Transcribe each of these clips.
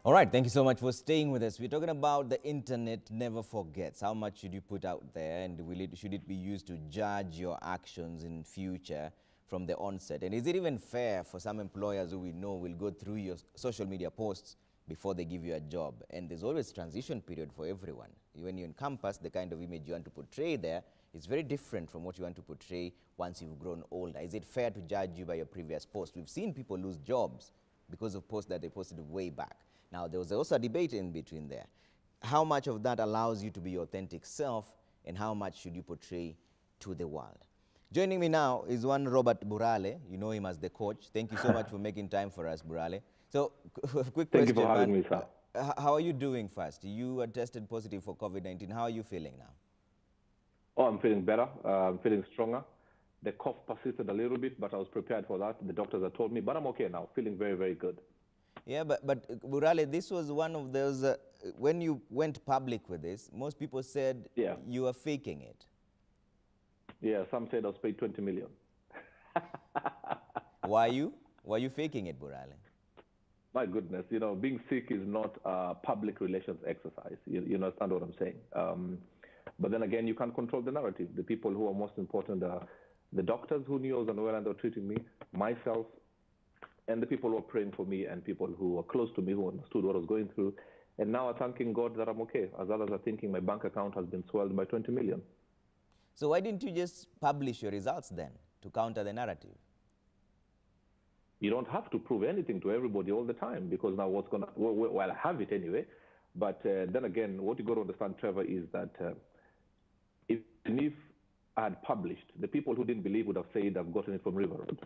All right, thank you so much for staying with us. We're talking about the internet never forgets. How much should you put out there, and should it be used to judge your actions in future from the onset? And is it even fair for some employers who we know will go through your social media posts before they give you a job? And there's always transition period for everyone. When you encompass the kind of image you want to portray there, it's very different from what you want to portray once you've grown older. Is it fair to judge you by your previous post? We've seen people lose jobs because of posts that they posted way back. Now, there was also a debate in between there. How much of that allows you to be your authentic self, and how much should you portray to the world? Joining me now is one Robert Burale. You know him as the coach. Thank you so much for making time for us, Burale. So, quick question, Thank you for having man. me, sir. How are you doing first? You were tested positive for COVID-19. How are you feeling now? Oh, I'm feeling better. I'm feeling stronger. The cough persisted a little bit, but I was prepared for that. The doctors had told me, but I'm okay now, feeling very, very good. Yeah, but Burale, this was one of those, when you went public with this, most people said you were faking it. Yeah, some said I was paid 20 million. Why you faking it, Burale? My goodness, you know, being sick is not a public relations exercise. You understand what I'm saying? But then again, you can't control the narrative. The people who are most important are the doctors who knew I was unwell and they were treating me, myself, and the people who are praying for me, and people who are close to me who understood what I was going through. And now I'm thanking God that I'm okay, as others are thinking my bank account has been swelled by 20 million. So why didn't you just publish your results then to counter the narrative? You don't have to prove anything to everybody all the time, because now what's going to, well, I have it anyway. But then again, what you got to understand, Trevor, is that if I had published, the people who didn't believe would have said I've gotten it from River Road.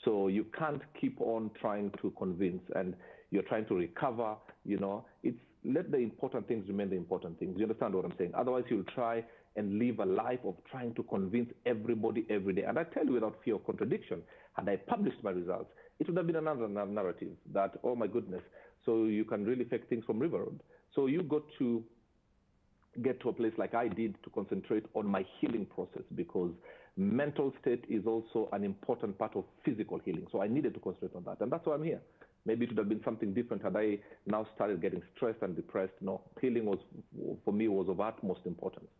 So you can't keep on trying to convince, and you're trying to recover, you know. It's let the important things remain the important things. You understand what I'm saying? Otherwise, you'll try and live a life of trying to convince everybody every day. And I tell you without fear of contradiction, had I published my results, it would have been another narrative that, oh my goodness, so you can really fake things from River Road. So you got to get to a place like I did to concentrate on my healing process, because mental state is also an important part of physical healing. So I needed to concentrate on that. And that's why I'm here. Maybe it would have been something different had I now started getting stressed and depressed. No, healing was, for me, was of utmost importance.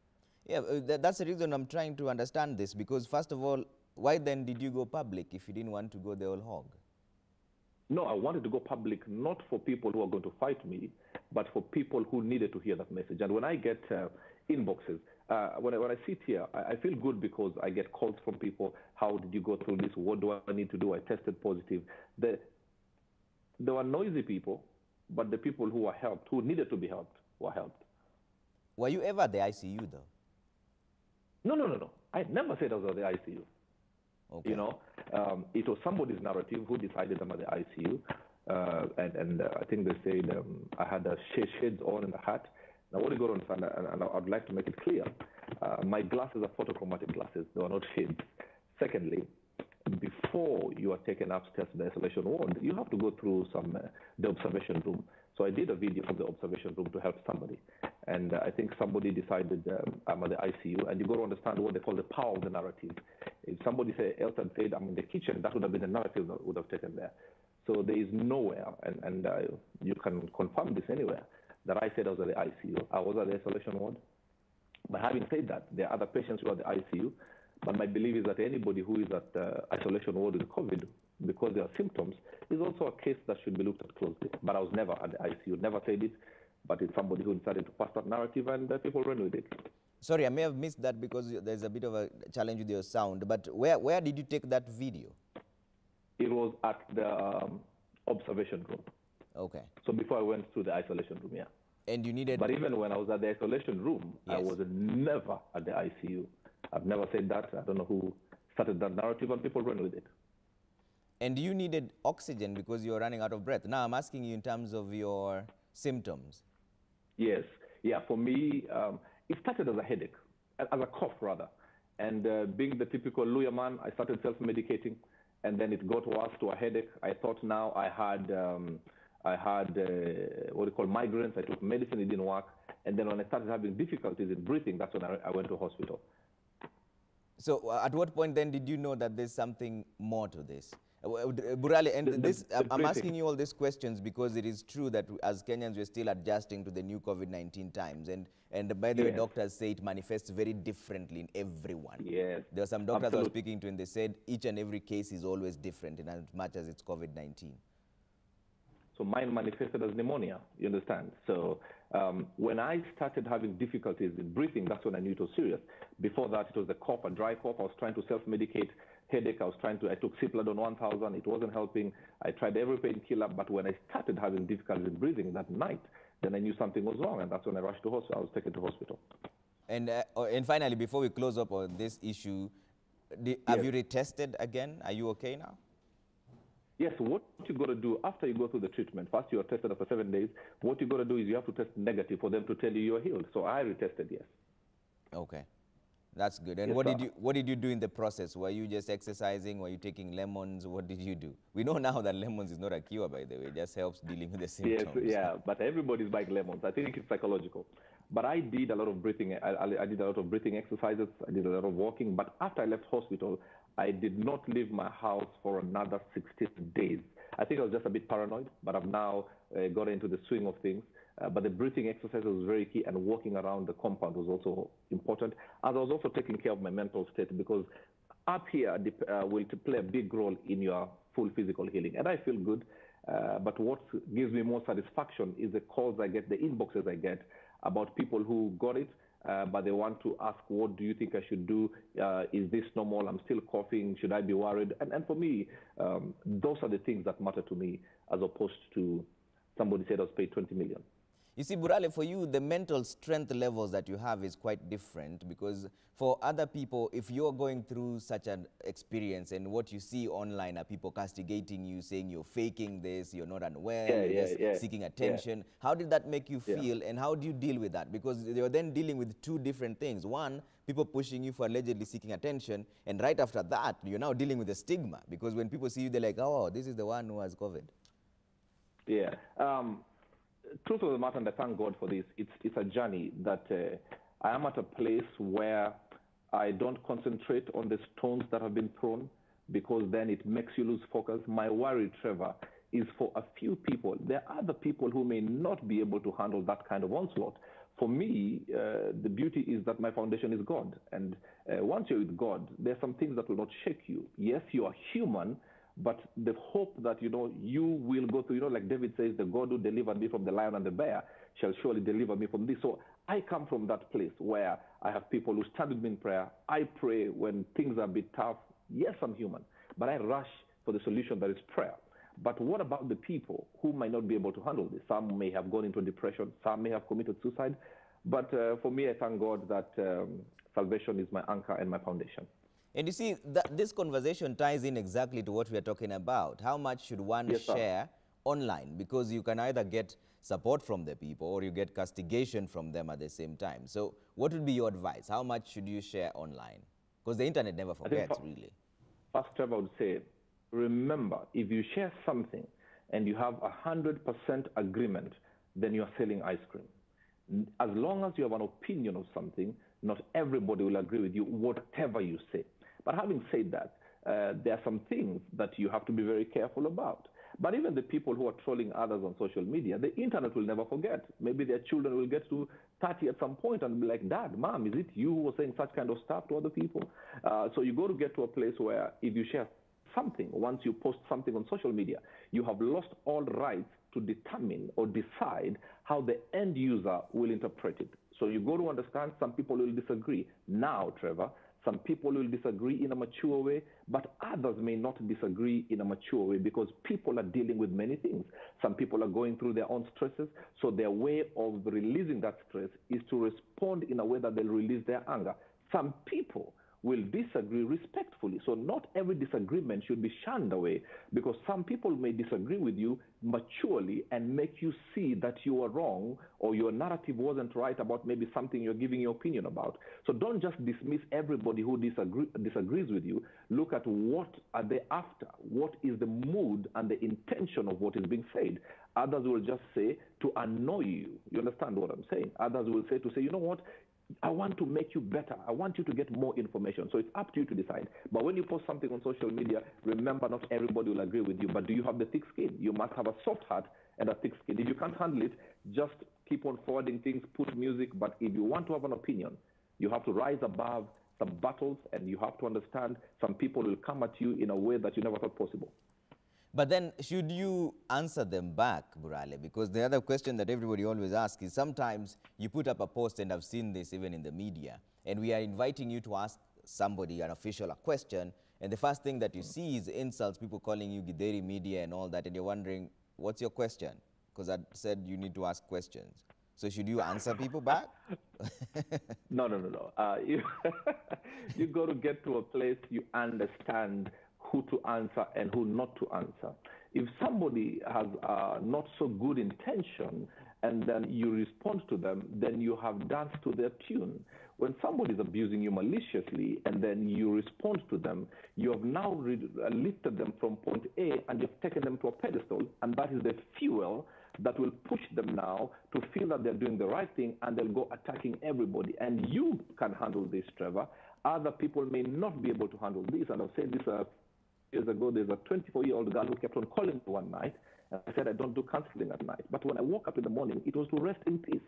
Yeah, that's the reason I'm trying to understand this, because first of all, why then did you go public if you didn't want to go the whole hog? No, I wanted to go public not for people who are going to fight me, but for people who needed to hear that message. And when I get inboxes, when I sit here, I feel good because I get calls from people. How did you go through this? What do I need to do? I tested positive. There were noisy people, but the people who were helped, who needed to be helped, were helped. Were you ever at the ICU, though? No. I never said I was at the ICU. Okay. You know, it was somebody's narrative who decided I'm at the ICU. And I think they said I had the shades on and the hat. Now, what you got to understand, and I'd like to make it clear, my glasses are photochromatic glasses. They are not shades. Secondly, before you are taken upstairs to the isolation ward, you have to go through the observation room. So I did a video from the observation room to help somebody. And I think somebody decided I'm at the ICU. And you got to understand what they call the power of the narrative. If somebody else had said I'm in the kitchen, that would have been the narrative that would have taken there. So there is nowhere, and you can confirm this anywhere, that I said I was at the ICU. I was at the isolation ward. But having said that, there are other patients who are at the ICU. But my belief is that anybody who is at the isolation ward with COVID, because there are symptoms, is also a case that should be looked at closely. But I was never at the ICU, never said it, but it's somebody who decided to pass that narrative, and people ran with it. Sorry, I may have missed that because there's a bit of a challenge with your sound, but where did you take that video? It was at the observation room. Okay. So before I went to the isolation room, yeah. And you needed... But even when I was at the isolation room, yes. I was never at the ICU. I've never said that. I don't know who started that narrative, and people ran with it. And you needed oxygen because you were running out of breath. Now I'm asking you in terms of your symptoms. Yes. Yeah, for me, it started as a headache, as a cough rather. And being the typical lawyer man, I started self-medicating, and then it got worse to a headache. I thought now I had what you call migraines. I took medicine, it didn't work. And then when I started having difficulties in breathing, that's when I went to hospital. So at what point then did you know that there's something more to this? Burale, and this, the I'm breathing. asking you all these questions because it is true that as Kenyans, we're still adjusting to the new COVID-19 times. And by the way, Yes, doctors say it manifests very differently in everyone. yes, There are some doctors I was absolutely. speaking to, and they said each and every case is always different in as much as it's COVID-19. So mine manifested as pneumonia, you understand? So when I started having difficulties in breathing, that's when I knew it was serious. Before that, it was a cough, a dry cough. I was trying to self-medicate. Headache, I took Cipladon 1000. It wasn't helping. I tried every painkiller, but when I started having difficulties in breathing that night, then I knew something was wrong, and that's when I rushed to hospital. I was taken to hospital. And finally, before we close up on this issue, have Yes. you retested again? Are you okay now? Yes, what you got to do after you go through the treatment, first you are tested after 7 days. What you got to do is you have to test negative for them to tell you you're healed. So I retested, yes. Okay, that's good. And Yes, what sir. did you do in the process? Were you just exercising? Were you taking lemons? What did you do? We know now that lemons is not a cure, by the way. It just helps dealing with the Yes, symptoms. yeah, but everybody's buying lemons. I think it's psychological. But I did a lot of breathing. I did a lot of breathing exercises. I did a lot of walking. But after I left hospital, I did not leave my house for another 16 days. I think I was just a bit paranoid, but I've now got into the swing of things. But the breathing exercise was very key, and walking around the compound was also important. As I was also taking care of my mental state, because up here will play a big role in your full physical healing. And I feel good. But what gives me more satisfaction is the calls I get, the inboxes I get about people who got it, but they want to ask, what do you think I should do? Is this normal? I'm still coughing. Should I be worried? And for me, those are the things that matter to me, as opposed to somebody said I was paid 20 million. You see, Burale, for you, the mental strength levels that you have is quite different, because for other people, if you're going through such an experience and what you see online are people castigating you, saying you're faking this, you're not unwell, you're just seeking attention. How did that make you feel, and how do you deal with that? Because you're then dealing with two different things. One, people pushing you for allegedly seeking attention, and right after that, you're now dealing with the stigma, because when people see you, they're like, oh, this is the one who has COVID. Yeah. Truth of the matter, and I thank God for this, it's a journey that I am at a place where I don't concentrate on the stones that have been thrown, because then it makes you lose focus. My worry, Trevor, is for a few people. There are other people who may not be able to handle that kind of onslaught. For me, the beauty is that my foundation is God. And once you're with God, there are some things that will not shake you. Yes, you are human, but the hope that, you will go through, like David says, the God who delivered me from the lion and the bear shall surely deliver me from this. So I come from that place where I have people who stand with me in prayer. I pray when things are a bit tough. Yes, I'm human, but I rush for the solution that is prayer. But what about the people who might not be able to handle this? Some may have gone into depression. Some may have committed suicide. But for me, I thank God that salvation is my anchor and my foundation. And you see, this conversation ties in exactly to what we are talking about. How much should one share online? Because you can either get support from the people or you get castigation from them at the same time. So what would be your advice? How much should you share online? Because the internet never forgets, really. First, Trevor, I would say, remember, if you share something and you have 100% agreement, then you are selling ice cream. As long as you have an opinion of something, not everybody will agree with you, whatever you say. But having said that, there are some things that you have to be very careful about. But even the people who are trolling others on social media, the internet will never forget. Maybe their children will get to 30 at some point and be like, Dad, Mom, is it you who was saying such kind of stuff to other people? So you got to get to a place where if you share something, once you post something on social media, you have lost all rights to determine or decide how the end user will interpret it. So you got to understand some people will disagree. Now, Trevor, some people will disagree in a mature way, but others may not disagree in a mature way, because people are dealing with many things. Some people are going through their own stresses, so their way of releasing that stress is to respond in a way that they'll release their anger. Some people will disagree respectfully. So not every disagreement should be shunned away, because some people may disagree with you maturely and make you see that you are wrong or your narrative wasn't right about maybe something you're giving your opinion about. So don't just dismiss everybody who disagrees with you. Look at what are they after? What is the mood and the intention of what is being said? Others will just say to annoy you. You understand what I'm saying? Others will say to say, you know what? I want to make you better. I want you to get more information. So it's up to you to decide. But when you post something on social media, remember not everybody will agree with you. But do you have the thick skin? You must have a soft heart and a thick skin. If you can't handle it, just keep on forwarding things, put music. But if you want to have an opinion, you have to rise above some battles, and you have to understand some people will come at you in a way that you never thought possible. But then, should you answer them back, Burale? Because the other question that everybody always asks is, sometimes you put up a post, and I've seen this even in the media, and we are inviting you to ask somebody, an official, a question, and the first thing that you see is insults, people calling you Gideri media and all that, and you're wondering, what's your question? Because I said you need to ask questions. So should you answer people back? No. You got to get to a place you understand who to answer and who not to answer. If somebody has not so good intention and then you respond to them, then you have danced to their tune. When somebody is abusing you maliciously and then you respond to them, you have now lifted them from point A and you've taken them to a pedestal, and that is the fuel that will push them now to feel that they're doing the right thing, and they'll go attacking everybody. And you can handle this, Trevor. Other people may not be able to handle this. And I've said this years ago. There's a 24-year-old girl who kept on calling me one night, and I said, I don't do counseling at night. But when I woke up in the morning, it was to rest in peace.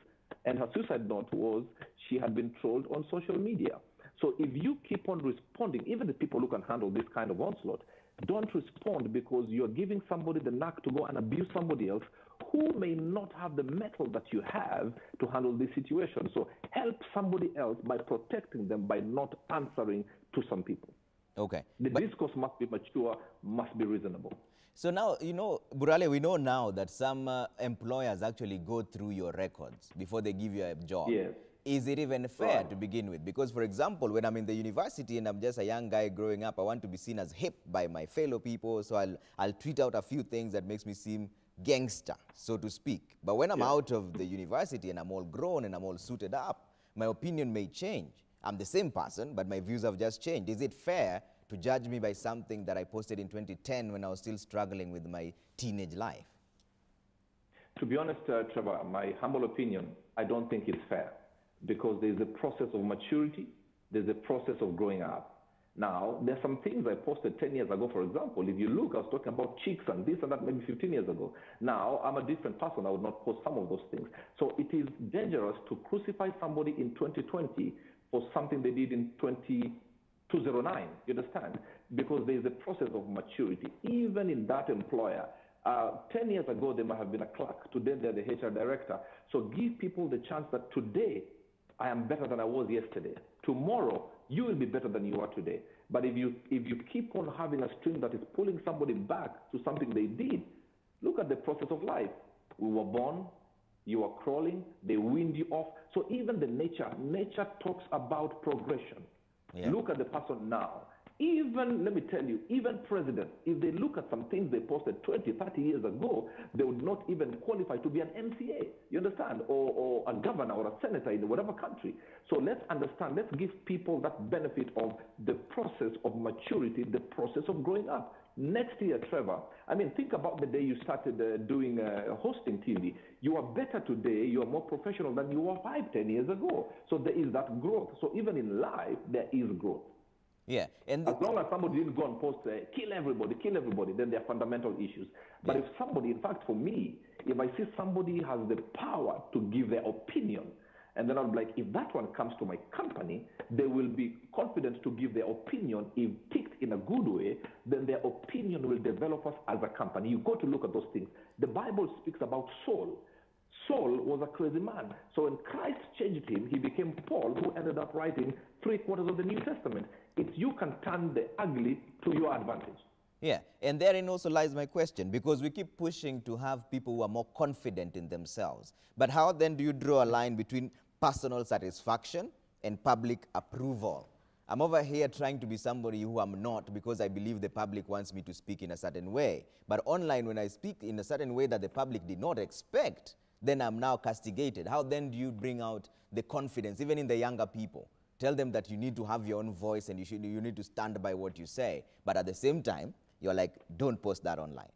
And her suicide note was she had been trolled on social media. So if you keep on responding, even the people who can handle this kind of onslaught, don't respond, because you're giving somebody the knack to go and abuse somebody else who may not have the mettle that you have to handle this situation. So help somebody else by protecting them, by not answering to some people. Okay. The discourse must be mature, must be reasonable. So now, you know, Burale, we know now that some employers actually go through your records before they give you a job. Yes. Is it even fair to begin with? Because, for example, when I'm in the university and I'm just a young guy growing up, I want to be seen as hip by my fellow people, so I'll tweet out a few things that makes me seem gangster, so to speak. But when I'm out of the university and I'm all grown and I'm all suited up, my opinion may change. I'm the same person, but my views have just changed. Is it fair to judge me by something that I posted in 2010 when I was still struggling with my teenage life? To be honest, Trevor, my humble opinion, I don't think it's fair, because there's a process of maturity, there's a process of growing up. Now, there's some things I posted 10 years ago, for example. If you look, I was talking about chicks and this and that maybe 15 years ago. Now, I'm a different person. I would not post some of those things. So it is dangerous to crucify somebody in 2020 for something they did in 2009, you understand? Because there's a process of maturity. Even in that employer, 10 years ago, they might have been a clerk. Today, they're the HR director. So give people the chance that today, I am better than I was yesterday. Tomorrow, you will be better than you are today. But if you keep on having a string that is pulling somebody back to something they did, look at the process of life. We were born, you are crawling, they wind you off. So even the nature talks about progression. Yeah. Look at the person now. Even, let me tell you, even presidents, if they look at some things they posted 20, 30 years ago, they would not even qualify to be an MCA, you understand, or a governor or a senator in whatever country. So let's understand, let's give people that benefit of the process of maturity, the process of growing up. Next year, Trevor, I mean, think about the day you started doing hosting TV. You are better today, you are more professional than you were 5, 10 years ago. So there is that growth. So even in life, there is growth. Yeah, and as long as somebody didn't go and post, kill everybody, then there are fundamental issues. But if somebody, in fact, for me, if I see somebody has the power to give their opinion, and then I'm like, if that one comes to my company, they will be confident to give their opinion. If picked in a good way, then their opinion will develop us as a company. You got to look at those things. The Bible speaks about Saul. Saul was a crazy man. So when Christ changed him, he became Paul, who ended up writing 3/4 of the New Testament. It's you can turn the ugly to your advantage. Yeah, and therein also lies my question, because we keep pushing to have people who are more confident in themselves. But how then do you draw a line between personal satisfaction and public approval? I'm over here trying to be somebody who I'm not because I believe the public wants me to speak in a certain way. But online, when I speak in a certain way that the public did not expect, then I'm now castigated. How then do you bring out the confidence, even in the younger people? Tell them that you need to have your own voice and you need to stand by what you say. But at the same time, you're like, don't post that online.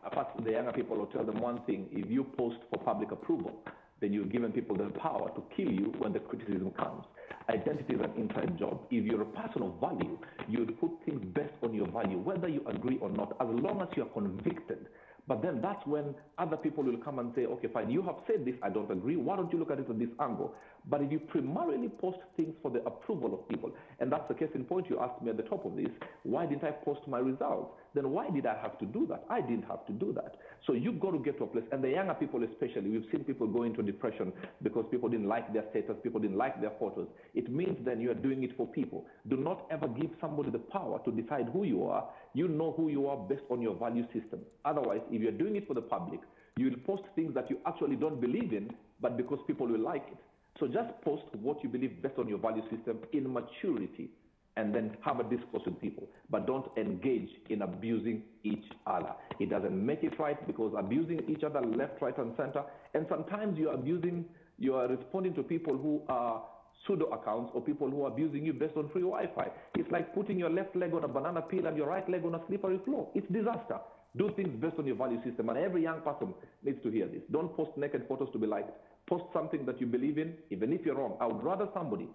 Apart from the younger people, I'll tell them one thing. If you post for public approval, then you've given people the power to kill you when the criticism comes. Identity is an inside job. If you're a person of value, you would put things based on your value, whether you agree or not, as long as you are convicted. But then that's when other people will come and say, okay, fine, you have said this, I don't agree. Why don't you look at it from this angle? But if you primarily post things for the approval of people, and that's the case in point you asked me at the top of this, why didn't I post my results? Then why did I have to do that? I didn't have to do that. So you've got to get to a place, and the younger people especially, we've seen people go into depression because people didn't like their status, people didn't like their photos. It means then you are doing it for people. Do not ever give somebody the power to decide who you are. You know who you are based on your value system. Otherwise, if you're doing it for the public, you will post things that you actually don't believe in, but because people will like it. So just post what you believe based on your value system in maturity, and then have a discourse with people. But don't engage in abusing each other. It doesn't make it right, because abusing each other left, right, and center, and sometimes you are responding to people who are pseudo accounts or people who are abusing you based on free Wi-Fi. It's like putting your left leg on a banana peel and your right leg on a slippery floor. It's disaster. Do things based on your value system, and every young person needs to hear this. Don't post naked photos to be liked. Post something that you believe in, even if you're wrong. I would rather somebody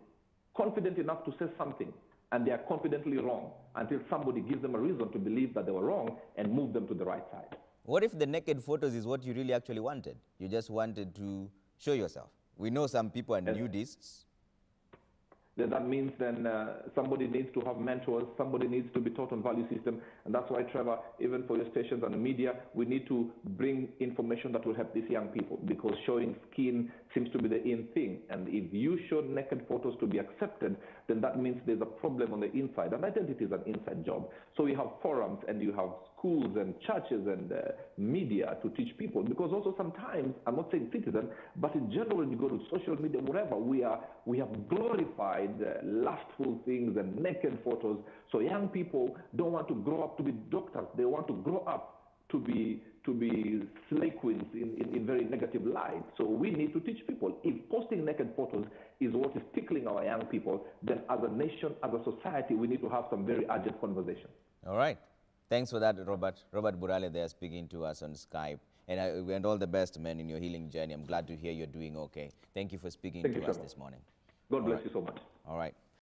confident enough to say something and they are confidently wrong until somebody gives them a reason to believe that they were wrong and move them to the right side. What if the naked photos is what you really actually wanted? You just wanted to show yourself. We know some people are nudists. Then that means then somebody needs to have mentors, somebody needs to be taught on value system, and that's why, Trevor, even for your stations and the media, we need to bring information that will help these young people, because showing skin seems to be the in thing, and if you show naked photos to be accepted, then that means there's a problem on the inside, and identity is an inside job. So you have forums, and you have schools and churches and media to teach people, because also sometimes, I'm not saying citizen, but in general, when you go to social media, whatever, we have glorified lustful things and naked photos. So young people don't want to grow up to be doctors. They want to grow up to be slay queens in very negative light. So we need to teach people. If posting naked photos is what is tickling our young people, then as a nation, as a society, we need to have some very urgent conversations. All right. Thanks for that, Robert. Robert Burale there speaking to us on Skype. And all the best, man, in your healing journey. I'm glad to hear you're doing okay. Thank you for speaking to us this morning. God bless you so much. All right.